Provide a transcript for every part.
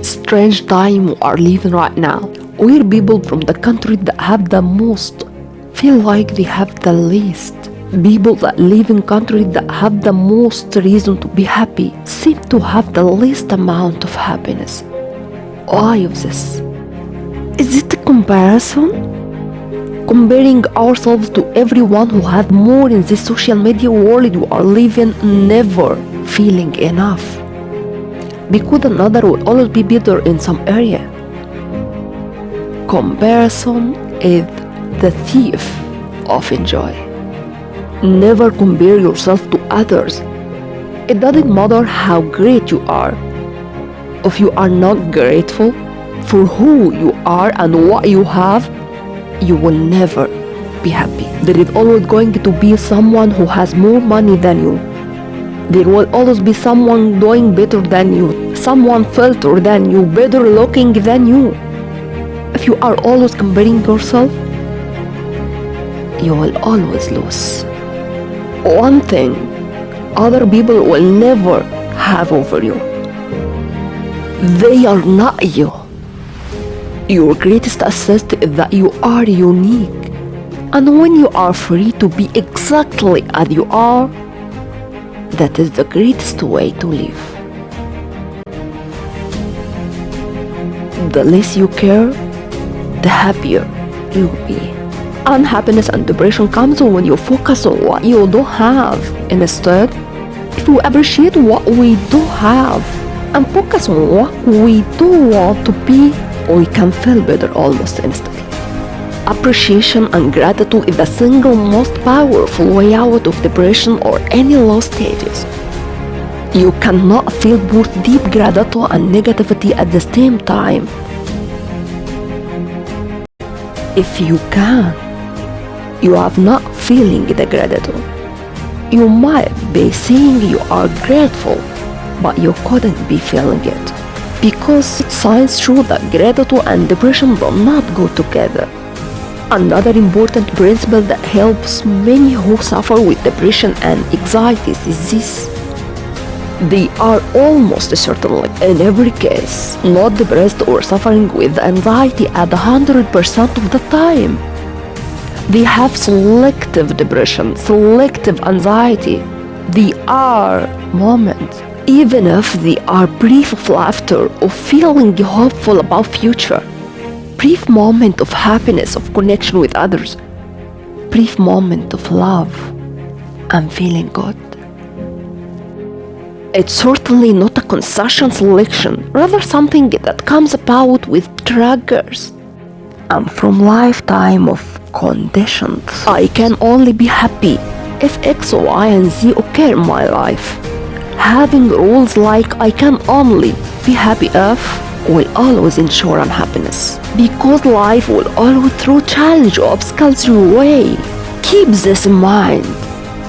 Strange time we are living right now, where people from the country that have the most feel like they have the least. People that live in countries that have the most reason to be happy seem to have the least amount of happiness. Why of this? Is it a comparison? Comparing ourselves to everyone who has more in this social media world we are living, never feeling enough. Because another will always be better in some area. Comparison is the thief of joy. Never compare yourself to others. It doesn't matter how great you are. If you are not grateful for who you are and what you have, you will never be happy. There is always going to be someone who has more money than you. There will always be someone doing better than you, someone filther than you, better looking than you. If you are always comparing yourself, you will always lose. One thing other people will never have over you: they are not you. Your greatest asset is that you are unique. And when you are free to be exactly as you are, that is the greatest way to live. The less you care, the happier you will be. Unhappiness and depression comes when you focus on what you don't have. Instead, if we appreciate what we do have and focus on what we do want to be, we can feel better almost instantly. Appreciation and gratitude is the single most powerful way out of depression or any low stages. You cannot feel both deep gratitude and negativity at the same time. If you can, you have not feeling the gratitude. You might be saying you are grateful, but you couldn't be feeling it. Because science shows that gratitude and depression do not go together. Another important principle that helps many who suffer with depression and anxiety is this: they are almost certainly, in every case, not depressed or suffering with anxiety at 100% of the time. They have selective depression, selective anxiety. They are moments, even if they are brief of laughter or feeling hopeful about future. Brief moment of happiness, of connection with others. Brief moment of love and feeling good. It's certainly not a conscious selection, rather something that comes about with triggers and from lifetime of conditions. I can only be happy if X, Y, and Z occur in my life. Having rules like I can only be happy if will always ensure unhappiness, because life will always throw challenge or obstacles your way. Keep this in mind.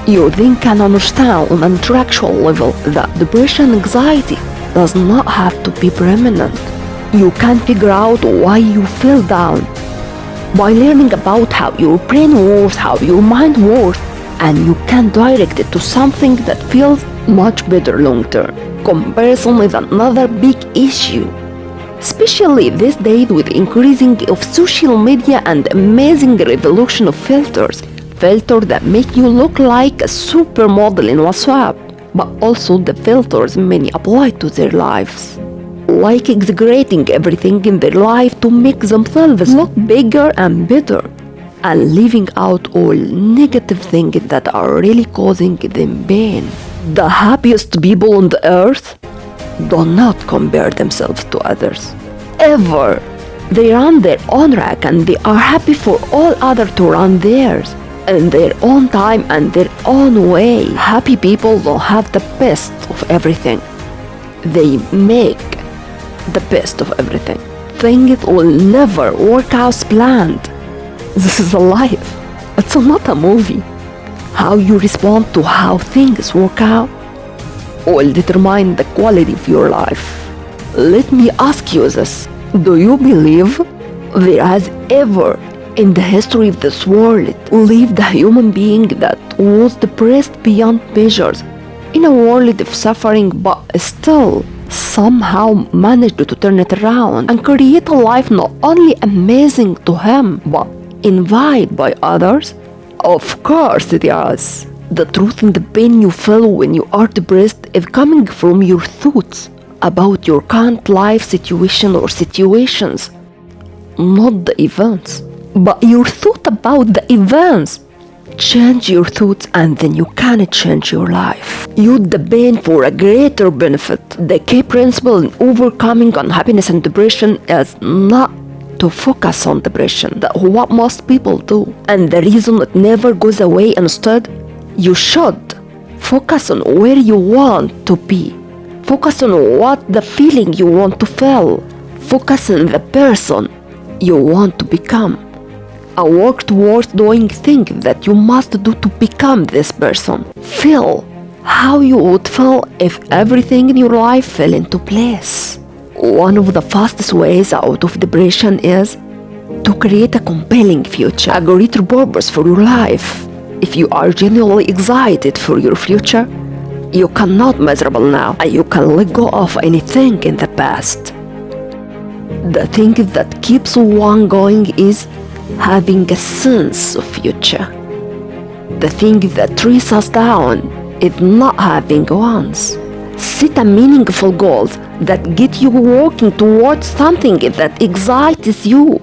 You then can understand on an intellectual level that depression and anxiety does not have to be permanent. You can figure out why you feel down by learning about how your brain works, how your mind works, and you can direct it to something that feels much better long term. Comparison is another big issue, especially these days with increasing of social media and amazing revolution of filters that make you look like a supermodel in WhatsApp, but also the filters many apply to their lives, like exaggerating everything in their life to make themselves look bigger and better, and leaving out all negative things that are really causing them pain. The happiest people on the earth do not compare themselves to others, ever. They run their own track and they are happy for all others to run theirs in their own time and their own way. Happy people don't have the best of everything. They make the best of everything. Things will never work out as planned. This is a life. It's not a movie. How you respond to how things work out will determine the quality of your life. Let me ask you this. Do you believe there has ever in the history of this world lived a human being that was depressed beyond measures in a world of suffering but still somehow managed to turn it around and create a life not only amazing to him, but envied by others? Of course it is. The truth and the pain you feel when you are depressed is coming from your thoughts about your current life situation or situations, not the events. But your thought about the events. Change your thoughts and then you can change your life. Use the pain for a greater benefit. The key principle in overcoming unhappiness and depression is not to focus on depression. That's what most people do. And the reason it never goes away, instead, you should focus on where you want to be. Focus on what the feeling you want to feel. Focus on the person you want to become. And work towards doing things that you must do to become this person. Feel how you would feel if everything in your life fell into place. One of the fastest ways out of depression is to create a compelling future, a greater purpose for your life. If you are genuinely excited for your future, you cannot miserable now, and you can let go of anything in the past. The thing that keeps one going is having a sense of future. The thing that trees us down is not having ones. Set a meaningful goals that get you working towards something that excites you.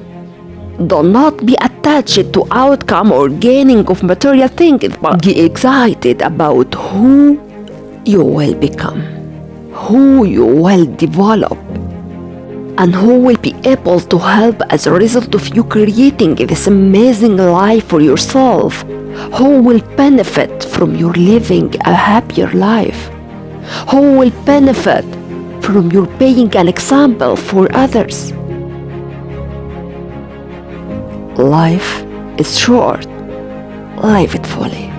Do not be attached to outcome or gaining of material things, but be excited about who you will become, who you will develop, and who will be able to help as a result of you creating this amazing life for yourself, who will benefit from your living a happier life, who will benefit from your being an example for others. Life is short. Live it fully.